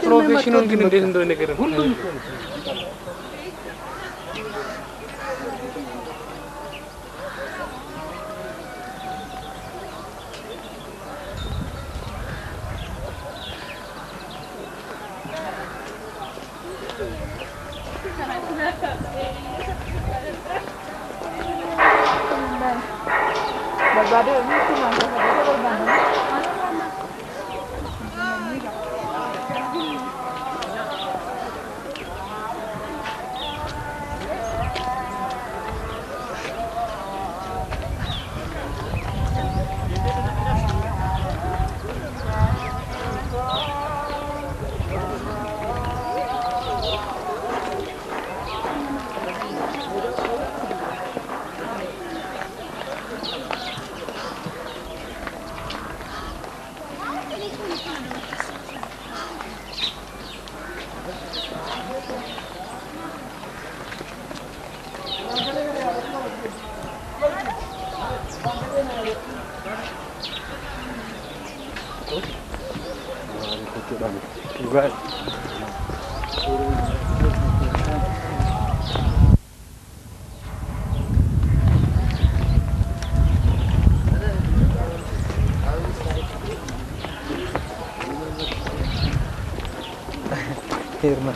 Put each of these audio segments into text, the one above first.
Professional gini deh untuk negara. Right. Firma.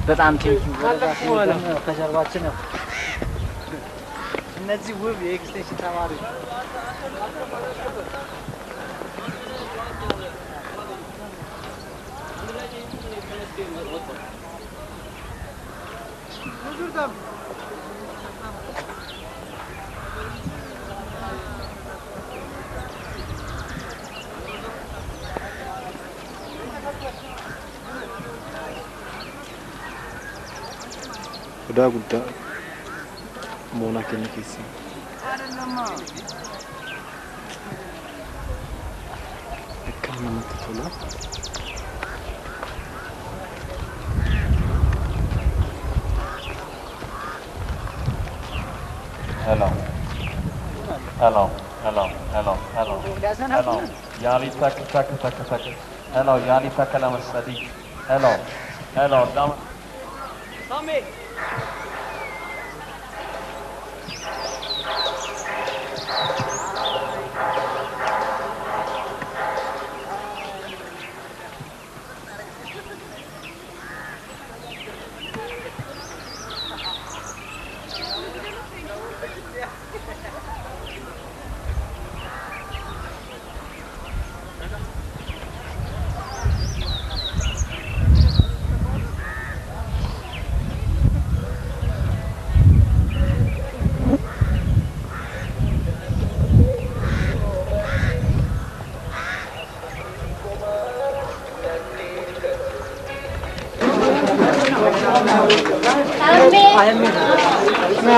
በጣም ቴንኪው ከጀርባችን ነው እነዚህ ውብ የኤክስቴንሽን ተማሪዎች Udah guddaa moonaa keenya keessa. Akkaan namatti tola. Hello. Hello. Hello. Hello. Hello. Hello. Yani tak. Hello. Yani takala masadi. Hello. Hello. Tommy.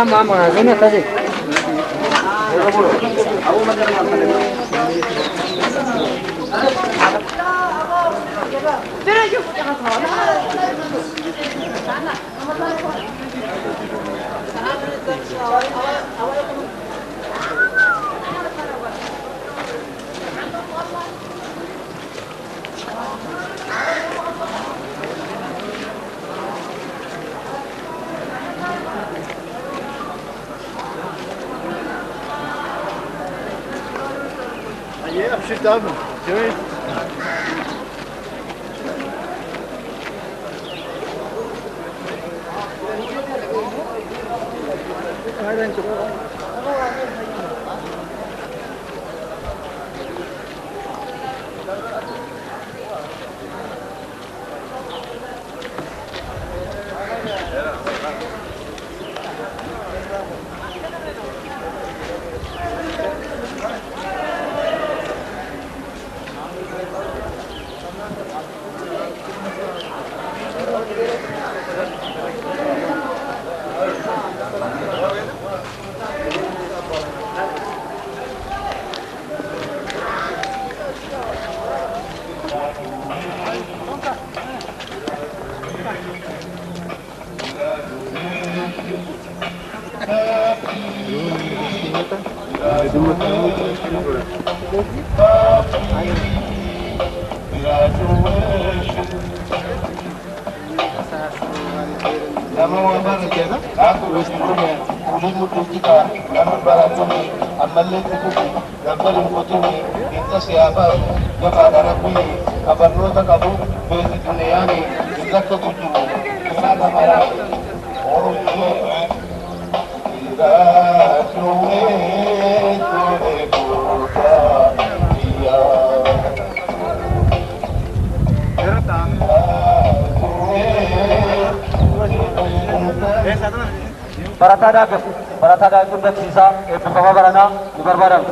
Mama, ini tadi. Ja, abschütt ab. Schön. Baratada guddat sisa eebbifamaa baranaa ni barbaadamu.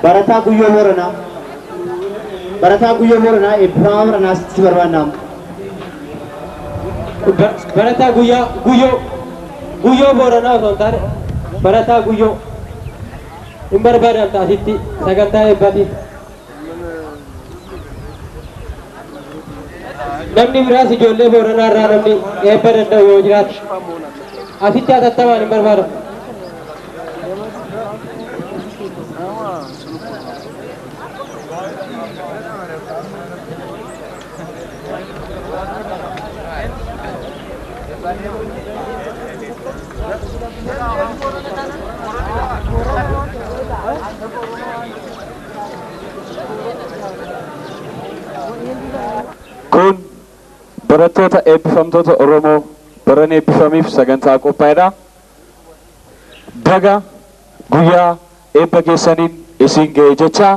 Barataa Guyyoo Booranaa. Barataa Guyyoo Booranaa eebbifamaa Booranaa sitti barbaannam. Barataa Guyyoo Booranaa osoo hin taane barataa Guyyoo hin barbaadan taasitti sagantaa eebbaatiif. Namni biraas ijoollee Booranaa irraa namni eebba danda'u yoo jiraate asitti hatattamaan hin barbaadan. Kun barattoota eebbifamtoota Oromoo baran eebbifamiif sagantaa qophaa'edha. Baga guyyaa eebba keessaniin isin ga'e jecha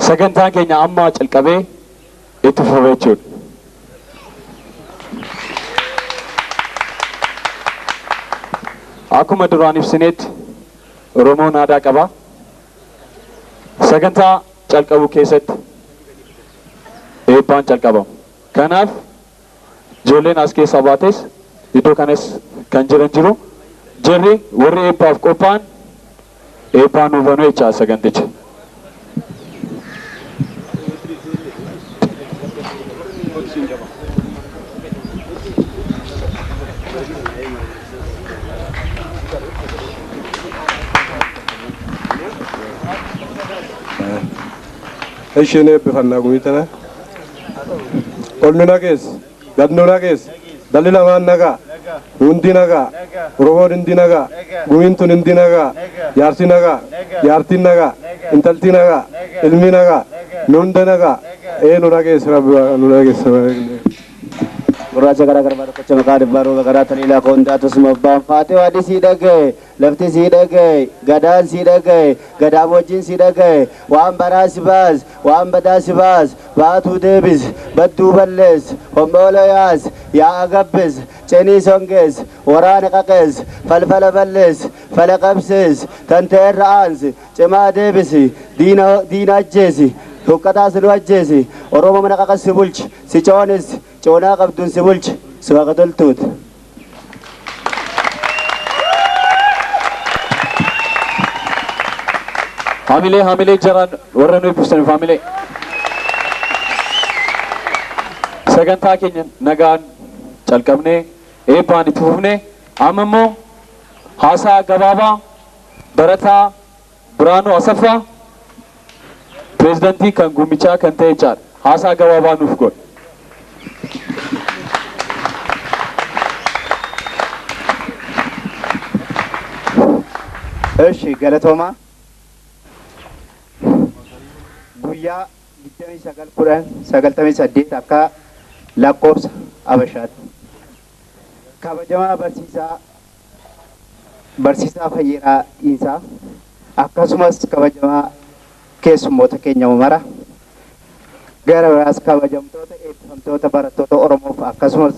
sagantaan keenya amma calqabee itti fufee jechuudha. Akkuma duraan ibsinetti Oromoon aadaa qaba. Sagantaa calqabu keessatti eebbaan calqabamu. Kanaaf ijoolleen as keessaa baates iddoo kanas kan jiran jiru. Jarri warri eebbaaf qophaa'an eebbaan hubanuu jecha saganticha. Isheen eebbifannaa gumitana. Olnuna keessa, gadnuna keessa, dalli lamaan nagaa, hundi nagaa, Oromoon hundi nagaa, gumiin tun hundi nagaa, jaarsi nagaa, jaartiin nagaa, intalti nagaa, ilmi nagaa, nu hunda nagaa, nuna keessa rabbi nuna keessa. Gurraacha garaa garbaa tokkocha maqaa dhibbaaruu baqaraa taliilaa koondaatu suma abbaan faatee waaddi sii dhagaye lafti sii dhagaye gadaan sii dhagaye gadaan wajjin sii dhagaye waan baraa si baas waan badaa si baas baatuu deebis badduu ballees homboolo yaas yaa agabbes cenii songees waraana qaqees falfala ballees fala qabsees tanteerra aansi cimaa deebisi diina ajjeesi huqqataa si nu ajjeesi Oromoo mana qaqas si bulchi si coonis coonaa qabduun si bulchi si waaqa toltuuti. Hamilee jaran warra nuyi ibsan hamilee. Sagantaa keenya nagaan calqabnee eebbaan itti fufnee amma immoo haasaa gabaabaa barataa Biraanuu Asaffaa pireezidantii kan gummichaa kan ta'e jechaadha. Haasaa gabaabaa nuuf godha. Eshi galatooma guyyaa 29 akka lakkoofsa Abashaatti kabajamaa barsiisaa Fayyeeraa Dhiinsaa akkasumas kabajamaa keessummoota keenya mara gara biraas kabajamtoota eebbifamtoota barattoota Oromoof akkasumas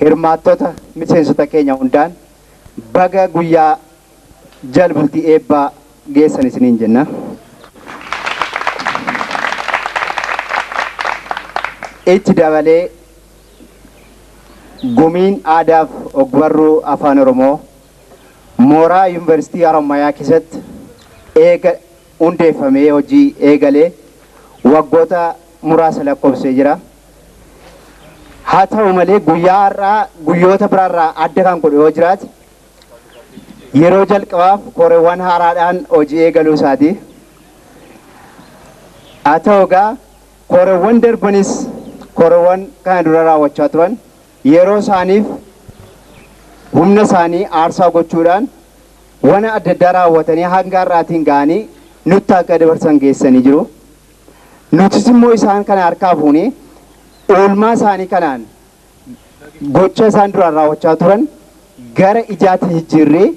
hirmaattota miseensota keenya hundaan baga guyyaa jalbultii eebbaa geessan isiniin jenna. Itti dabalee gumiin aadaaf ogbarruu afaan Oromoo mooraa yuunivarsiitii Harommayaa keessatti hundeeffamee hojii eegalee waggoota muraasa lakkoofsee jira. Haa ta'u malee guyyaa har'aa guyyoota biraarraa adda kan godhu yoo jiraate yeroo jalqabaaf koreewwan haaraadhaan hojii eegaluu isaati. Haa ta'u egaa koreewwan darbanis koreewwan kana dura raawwachaa turan yeroo isaaniif humna isaanii aarsaa gochuudhaan wana adda addaa raawwatanii hanga har'aatiin ga'anii nutti akka dabarsan geessanii jiru. Nutis immoo isaan kana harkaa fuunee oolmaa isaanii kanaan gocha isaan duraan raawwachaa turan gara ijaatti jijjiirree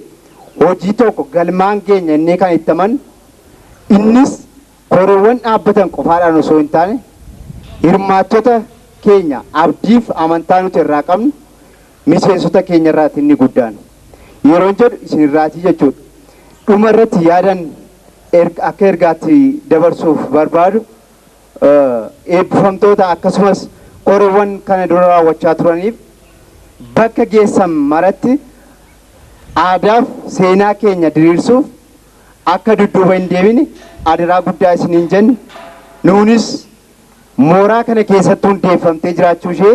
hojii tokko galmaan keenya inni kan itti amannu innis koreewwan dhaabbatan qofaadhaan osoo hin taane hirmaattota keenya abdiif amantaa nuti irraa qabnu miseensota keenya irraati inni guddaan. Yeroo jedhu isin irraatii jechuudha. Dhuma irratti yaadan akka ergaatti dabarsuuf barbaadu eebbifamtoota akkasumas koreewwan kana dura raawwachaa turaniif bakka geessan maratti aadaaf seenaa keenya diriirsuuf akka dudduuba hin deebine adaraa guddaa isiniin jenna. Nuunis mooraa kana keessatti hundeeffamtee jiraachuu ishee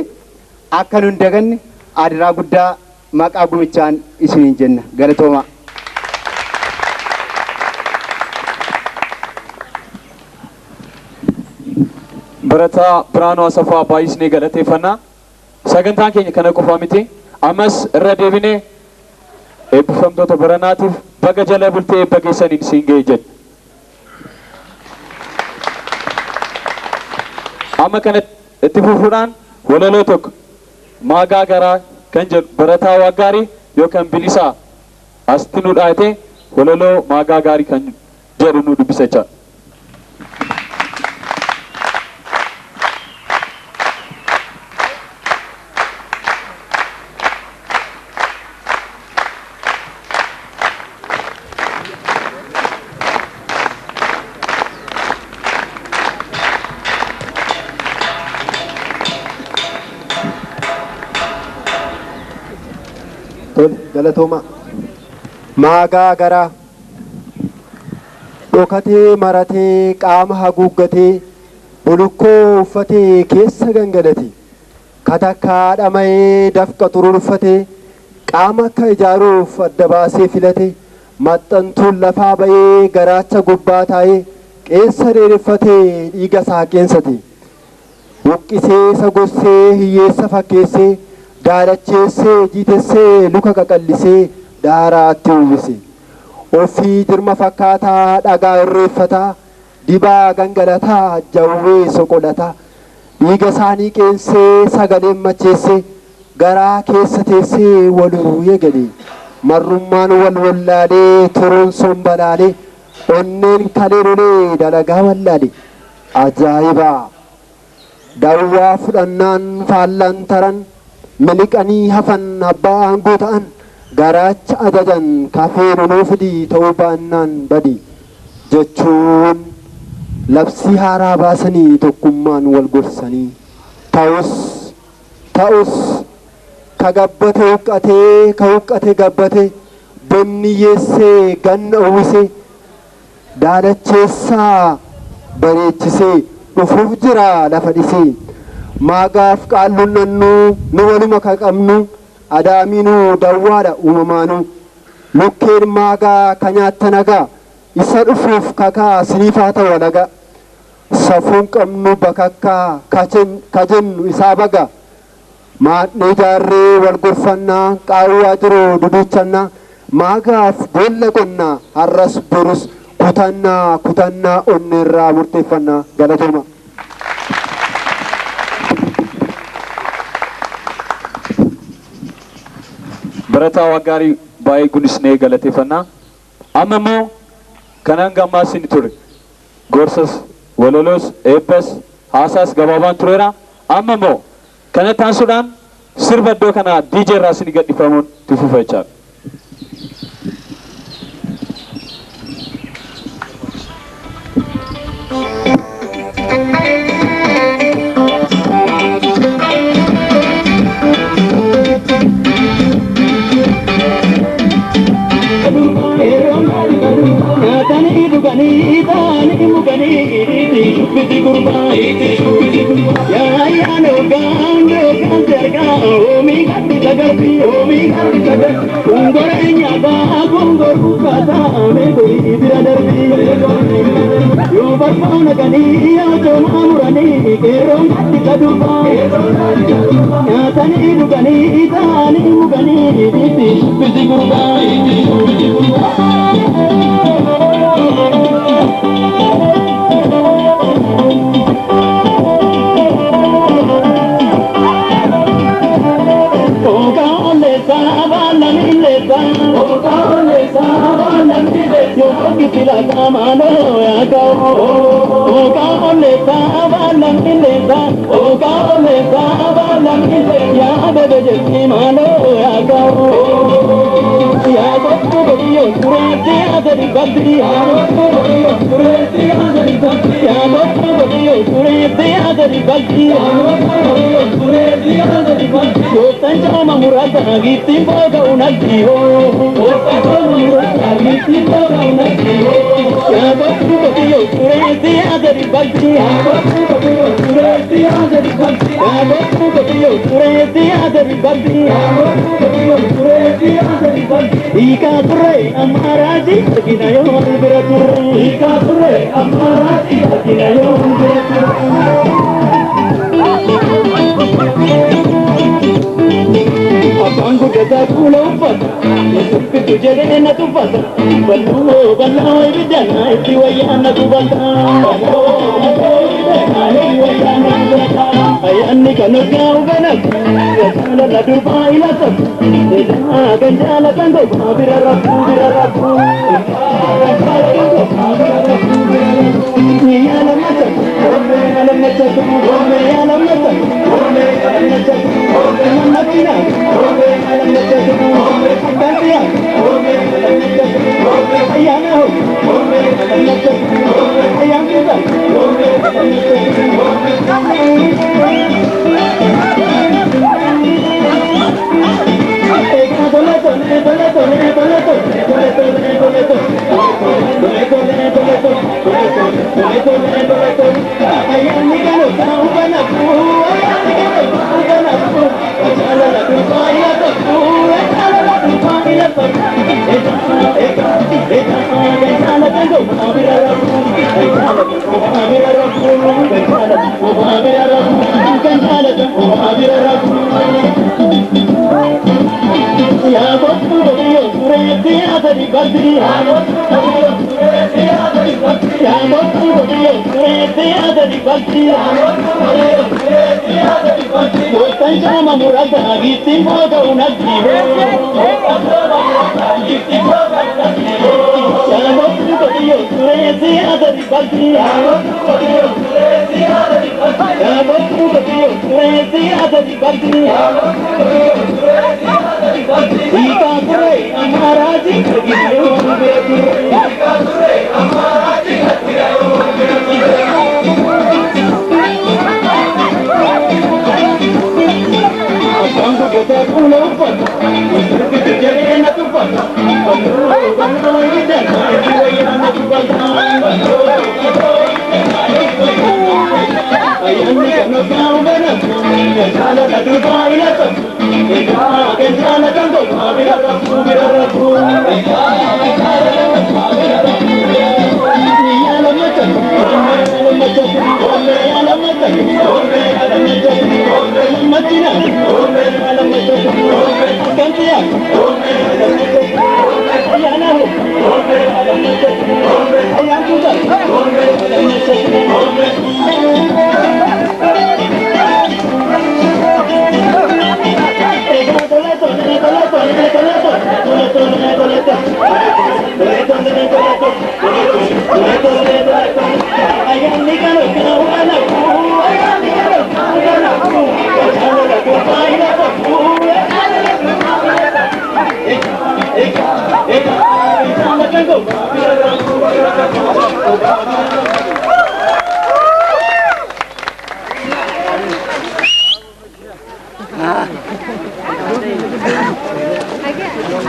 akka nu hin daganne adaraa guddaa maqaa gumichaan isiniin jenna. Galatooma. Barataa Biraanuu Asafaa baay'isnee galateeffannaa. Sagantaan keenya kana qofaa miti. Ammas irra deebinee eebbifamtoota baranaatiif baga jala bultee eebba geessaniin siin ga'e jedha. Amma kana itti fufuudhaan walaloo tokko maagaa garaa kan jedhu barataa Waggaarii yookaan Bilisaa asitti nu dhaate walaloo maagaa gaarii kan jedhu nu dubbisachaa. Galatooma. Maagaa garaa dhokatee maratee qaama haguuggatee bulukkoo uffatee keessa gangalate katakkaa dhama'ee dafqa xuruurfatee qaama akka ijaaruuf adda baasee filate maxxantuun lafaa ba'ee garaacha gubbaa taa'ee qeensa dheereffatee dhiiga isaa qeensate buqqisee isa gossee hiyyeessa fakkeessee daalacheessee jiitessee luka qaqallisee daaraatti uwwise ofii jirma fakkaataa dhagaa irreeffataa dibaa gangalataa jawwee soqolataa dhiiga isaanii qeensee sagaleen macheessee garaa keessa teessee waluu eegale marrummaan wal wallaalee turuun sombalaalee onneen kalee lolee dalagaa wallaale ajaa'ibaa dawwaa fudhannaan faallaan taran miliqanii hafan abbaa aangoo ta'an garaacha ajajan kafee nunuu fidii ta'uu baannaan badi jechuun labsii haaraa baasanii tokkummaan wal gorsanii ta'us ka gabbate huqqatee ka huqqate gabbate bonni yeessee ganna uwwisee daalacheessaa bareechisee dhufuuf jira lafa dhisee maagaaf qaalluun nannuu nu waluma ka qabnu adaaminuu dawwaadha uumamaanuu lukkeen maagaa ka nyaatta nagaa isa dhufuuf kakaa siniifaa ta'u alaga safuun qabnu bakakkaa ka jennu isaa baga maadhee jaarree wal gorfannaa qaawwaa jiru duduchannaa maagaaf boolla qonnaa har'as borus kutannaa onneerraa murteeffannaa. Galatooma. Barataa Waggaarii baay'ee guddisnee galateeffannaa. Amma immoo kanaan gammaasni ture gorsas walaloos eebbas haasaas gabaabaan tureera. Amma immoo kana taasisuudhaan sirba iddoo kana DJ irraa isin gadhiifamuun itti fufachaa. Thank you. dugani tani mugani iti shubiti kurba ya ya no gando kanserga omi gatti tagarbi kungorenya ba kungoru kata me koi biradarbi yo barpana gani ya to mamurani kero gatti kaduba ya tani dugani tani mugani iti shubiti kurba Abangku desa pulau pata, itu jadi nak tu pata. Balu balau ini jangan itu wayang nak bata. Ayah ni kan kau benar, jangan ladu baila tak. Jangan jalan kan kau birarapu. Ni alam macam, alam macam, alam macam.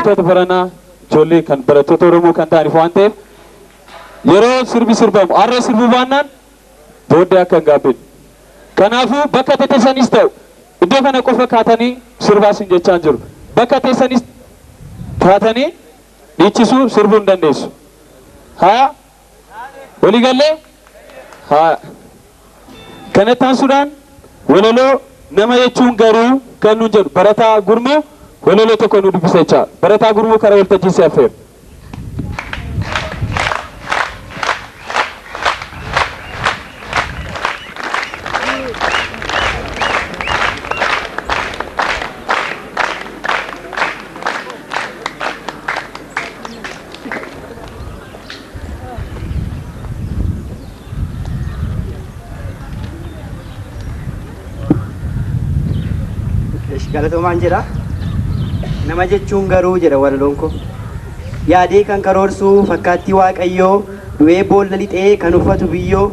Barattoota baranaa ijoollee kan barattoota Oromoo kan ta'aniif waan ta'eef yeroo sirbi sirbamu arra sirbu baannaan booddee akka hin gaabbin. Kanaafuu bakka teessanis ta'u iddoo kana qofa kaatanii sirbaa sin jechaan jiru. Bakka teessanis kaatanii dhiichisuu sirbuu hin dandeessu. Haa walii gallee haa kanatti aansuudhaan walaloo nama jechuun garuu kan nuun jedhu Barataa Gurmuu walaloo tokko nu dubbisa jecha. Barataa Gurmuu karaa waltajjii si affeera. Galatoomaan jedha. Nama jechuun garuu jedha walaloon koo. Yaadee kan karoorsuu fakkaattii Waaqayyoo du'ee boolla lixee kan uffatu biyyoo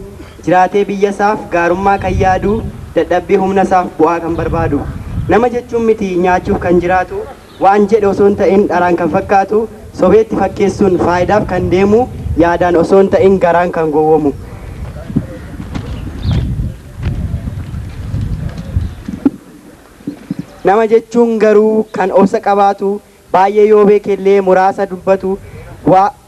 jiraatee biyya isaaf gaarummaa kan yaadu dadhabbii humna isaaf bu'aa kan barbaadu. Nama jechuun miti nyaachuuf kan jiraatu waan jedhe osoo hin ta'in dharaan kan fakkaatu sobeetti fakkeessuun faayidaaf kan deemu yaadaan osoo hin ta'in garaan kan gowwomu. Nama jechuun garuu kan obsa qabaatu baay'ee yoo beekellee muraasa dubbatu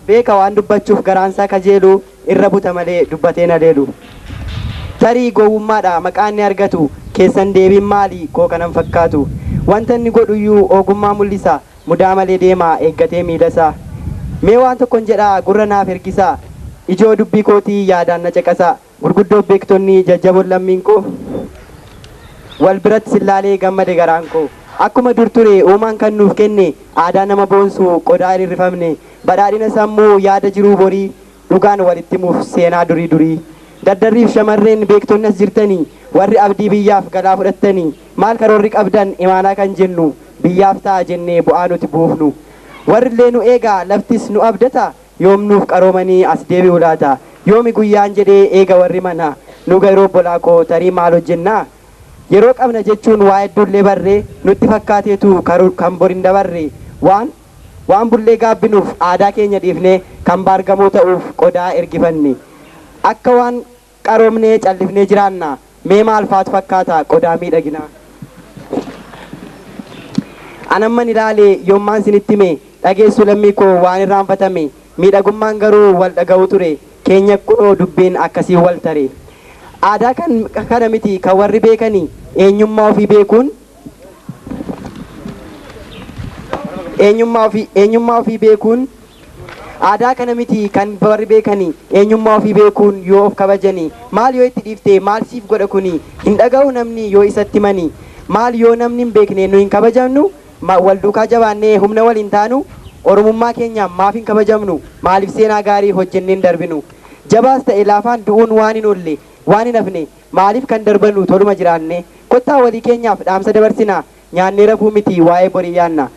beeka waan dubbachuuf garaansaa kajeelu irra buta malee dubbatee na leelu. Tarii gowwummaadha maqaan ni argatu keessan deebiin maali koo kanan fakkaatu wanta inni godhuyyuu ogummaa mul'isa mudaa malee deema eeggatee miilasaa. Mee waan tokkon jedhaa gurra naaf ergisaa ijoo dubbii kootii yaadaan na caqasaa gurguddoo beektonni jajjaboon lammiin koo. Wal biratti sillaalee gammade garaan koo akkuma dur ture uumaan kan nuuf kenne aadaa nama boonsu qodaa irrifamne badhaadhina sammuu yaada jiruu borii dhugaan walitti himuuf seenaa durii daddarriif shamarreen beektonni as jirtanii warri abdii biyyaaf galaa fudhattanii maal karoorri qabdan imaanaa kan jennu biyyaaf ta'a jennee bu'aa nuti buufnu warri illee nu eegaa laftis nu abdata yoom nuuf qaroomanii as deebi'u laata yoomi guyyaan jedhee eega warri mana nu garoo bolaa koo tarii maal hojjennaa. Yeroo qabna jechuun waa hedduullee barree nutti fakkaateetu kan boriin dabarre waan bullee gaabbinuuf aadaa keenya dhiifnee kan baargamoo ta'uuf qodaa ergifanne akka waan qaroomnee callifnee jiraanna mee maal faatu fakkaata qodaa miidhaginaa. Anamman ilaalee yoommaan sinitti hime dhageessu lammii koo waan irraanfatame miidhagummaan garuu wal dhaga'u ture keenya kunoo dubbeen akkasii wal tare. Aadaa kana miti kan warri beekanii eenyummaa ofii beekuun aadaa kana miti kan warri beekanii eenyummaa ofii beekuun yoo of kabajanii maal yoo itti dhiiftee maal siif godha kuni hin dhaga'u namni yoo isatti manii maal yoo namni hin beekne nu hin kabajamnu wal duukaa jabaannee humna waliin taanu oromummaa keenya maaf hin kabajamnu maaliif seenaa gaarii hojjennee hin darbinu jabaas ta'e laafaan du'uun waan hin oolle waan hin hafne maaliif kan darbannu toluma jiraanne kottaa walii keenyaaf dhaamsa dabarsinaa nyaannee rafuu miti waa'ee borii yaanna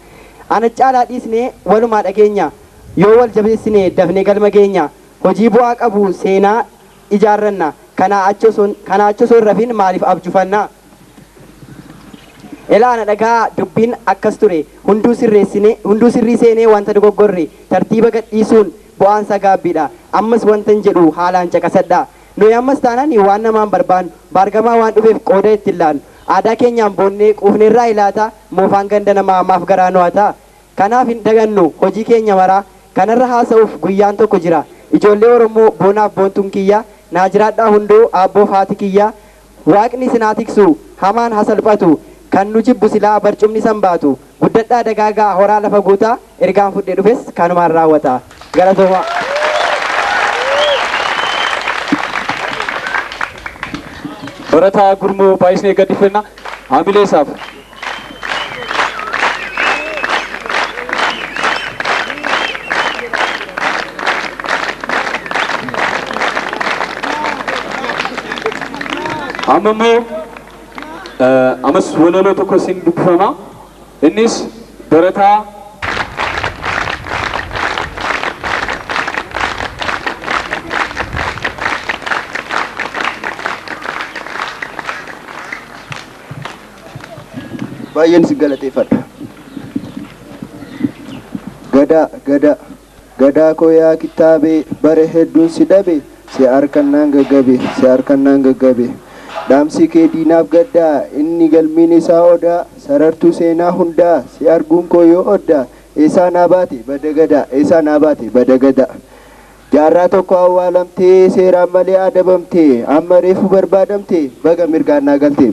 ana caalaa dhiisnee walumaa dhageenya yoo wal jabeessine dafne galma geenya hojii bu'aa qabu seenaa ijaarranna kanaa achi osoo hin rafin maaliif abjufannaa. Elaana dhagaa dubbiin akkas ture hunduu sirrii seenee wanta dogoggorre tartiiba gadhiisuun bu'aansa gaabbiidha ammas wanta hin jedhu haalaan caqasadha. Nuyi ammas taanaan waan namaan barbaannu baargamaa waan dhufeef qooda itti ilaallu aadaa keenyaan boonnee quufneerraa ilaata moofaan ganda namaa maaf garaa nu hata kanaaf hin dagannu hojii keenya maraa kanarra haasa'uuf guyyaan tokko jira ijoollee Oromoo boonaaf boontuun kiyya naa jiraadhaa hunduu aabboof haati kiyya waaqni sinaa tiksu hamaan hasalphatu kan nu jibbu silaa barcumni sanbaatu guddadhaa dagaagaa horaa lafa guutaa ergaan fudhee dhufes kanumaan raawwata galatoomaa. Barataa Gurmuu baay'isnee gaddifannaa haamilee isaaf. Amma immoo ammas walaloo tokko isin dubbifama innis barataa baay'een si galateeffadha. Gada gadaa koo yaa kitaabee bare hedduun si dhabe si harkannaan gaggabe dhaamsi kee diinaaf gaddaa inni galmiin isaa odaa sarartuu seenaa hundaa si arguun koo yoo oddaa eessaa naa baate badagada jaarraa tokko awwaalamtee seeraan malee adabamtee amma reefu barbaadamtee baga mirgaan naa galte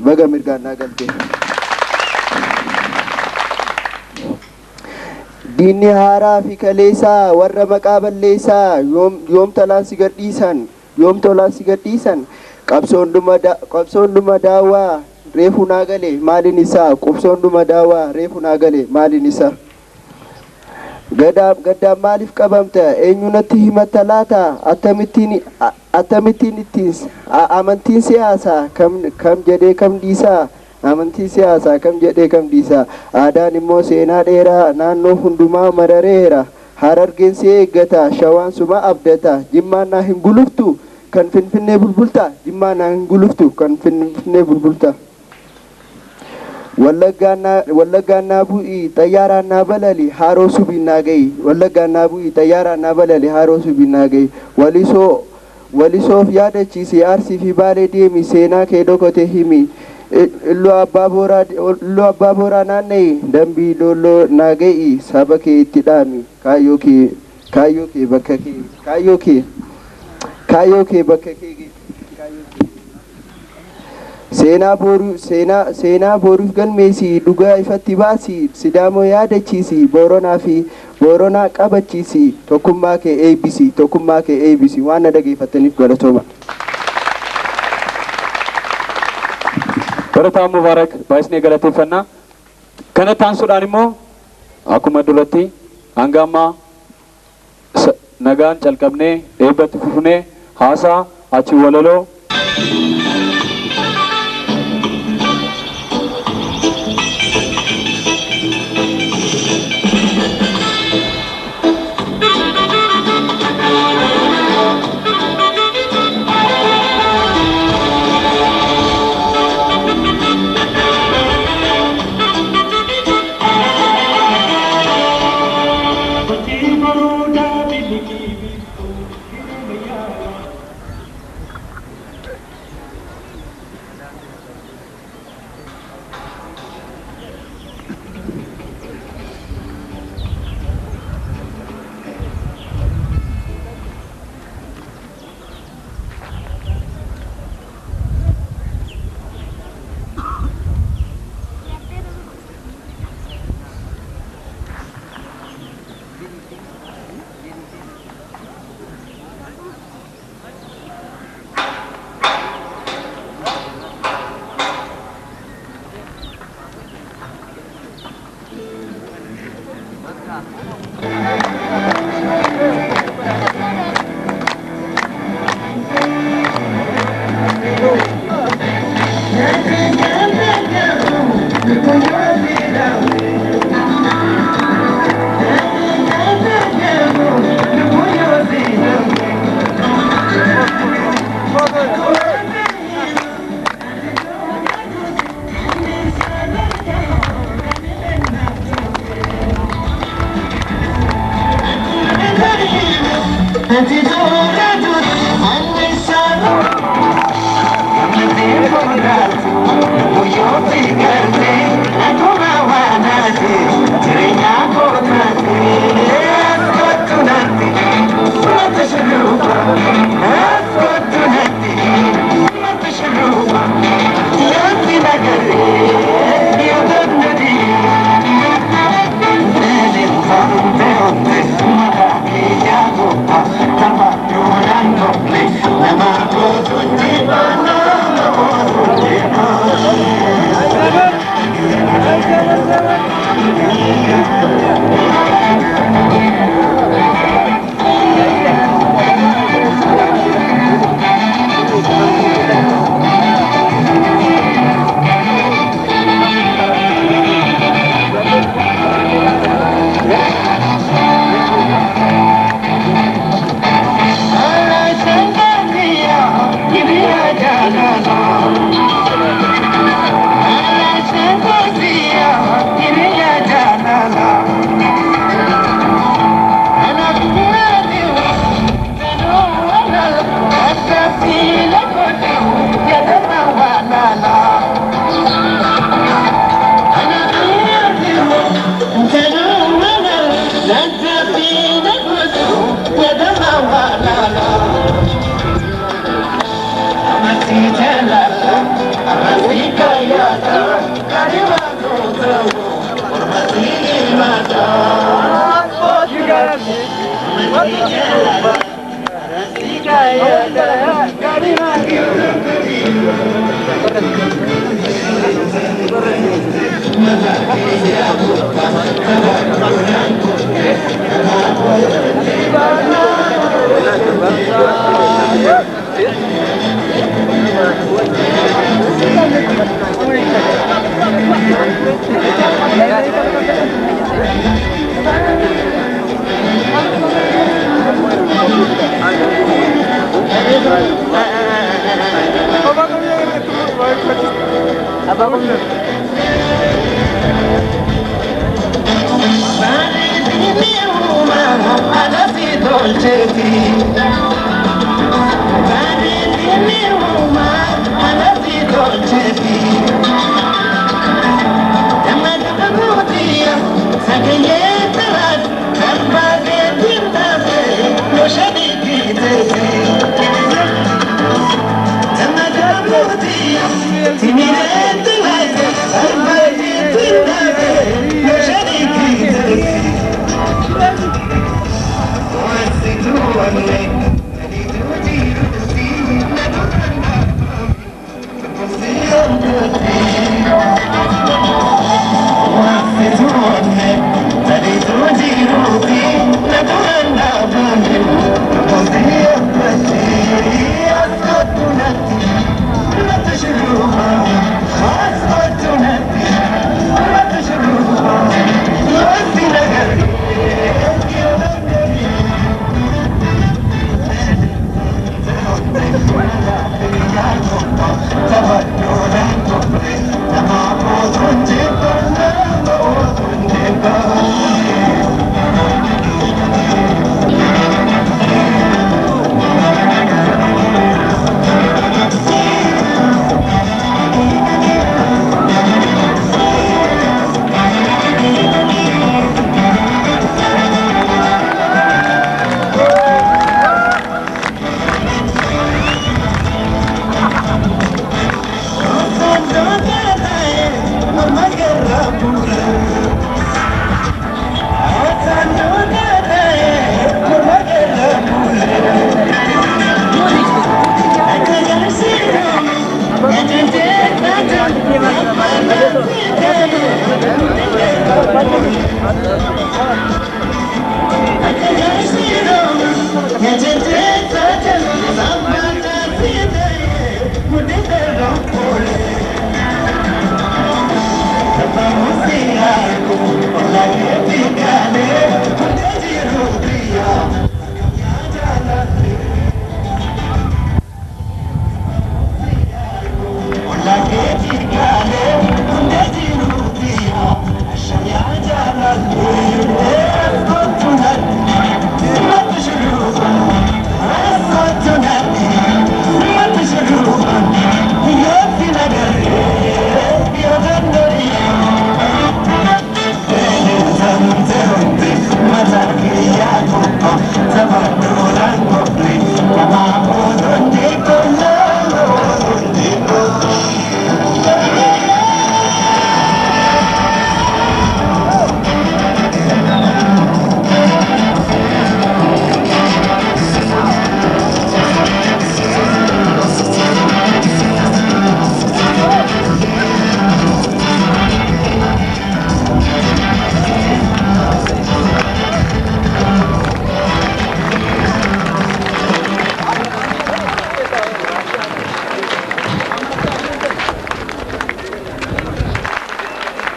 diinni haaraa fi kaleessaa warra maqaa balleessaa yoom tolaan si gadhiisan qabsoon dhuma daawwaa reefu naa gale maaliin isaa gaddaan maaliif qabamta eenyunatti himatta laata akkamittiin ittiin amantiin siyaasaa kam jedhee kam dhiisaa aadaan immoo seenaa dheeraa naannoo hundumaa marareera harargeen si eeggata shawaan suma abdata jimmaan naa hin guluftu kan finfinnee bulbulta wallaggaan naa bu'i xayyaaraan naa balali haaroo subiin naa ga'i walisoof yaadachiisi arsii fi baalee deemi seenaa kee dhokote himi illoo abbaa booraa naanna'i dambii dolloo naa ga'i saba kee itti dhaami kaayyoo kee bakka kee seenaa boruuf galmeessi dhugaa ifatti baasi sidaamoo yaadachiisi booronaa qabachiisi tokkummaa kee eebbisi waan na dhageeffataniif galatooma. Barataa Mubaarak baay'isnee galateeffannaa. Kana taansuudhaan immoo akkuma duratti hanga ammaa nagaan calqabnee eebbatti fufnee haasaa achi walaloo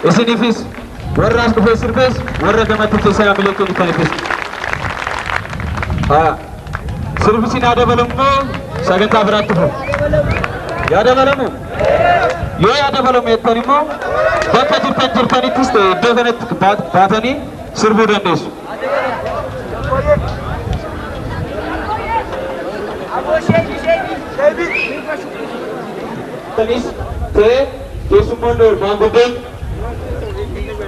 Isinifis warra as dhufee sirbees warra gamatti keessaa milee kennu kanifis. Sirbi sin haa dabalammoo sagantaa biraatti fufu. Yaa dabalamu? Yoo yaa dabalamu jettan immoo bakka jirtanittis ta'e iddoo kanatti baatanii sirbuu dandeessu. Tanis ta'ee keessummoonni olmaan guddeen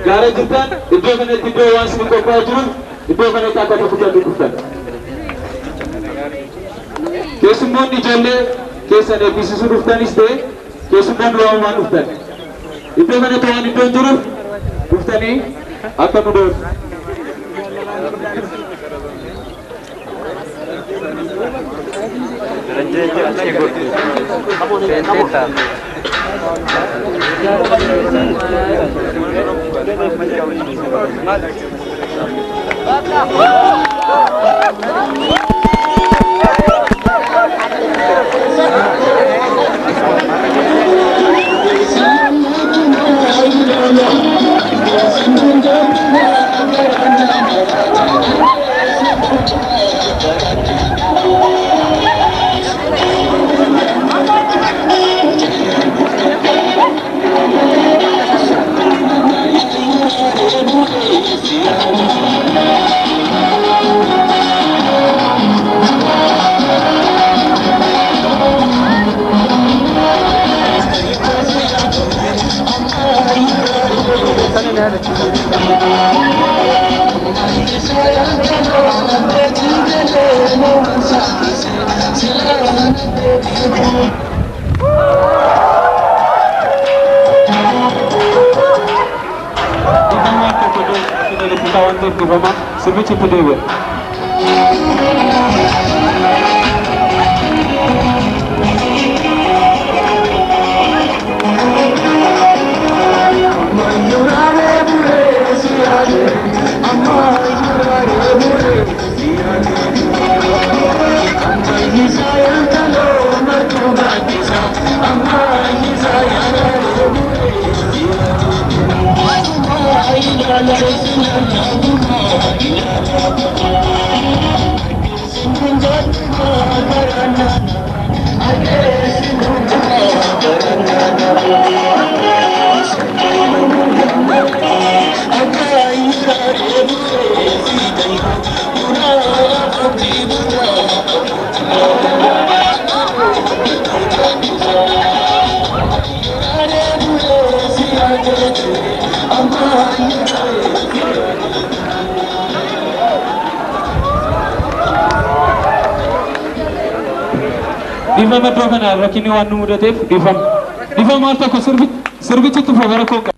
gaara jirtan iddoo kanatti iddoo waan isin qophaa'aa jiruuf iddoo kanatti akka tokkotti dhuftan. Keessummoonni ijoollee keessan eebbisiisuu dhuftanis ta'e keessummoonni waamumaan dhuftan. Iddoo kanatti waan iddoon jiruuf dhuftanii akka nu dhooftu. Serviço pedagógico. Difama doa kana rakini wanu muda tef difam maal tokko sirbichi tufa bara koo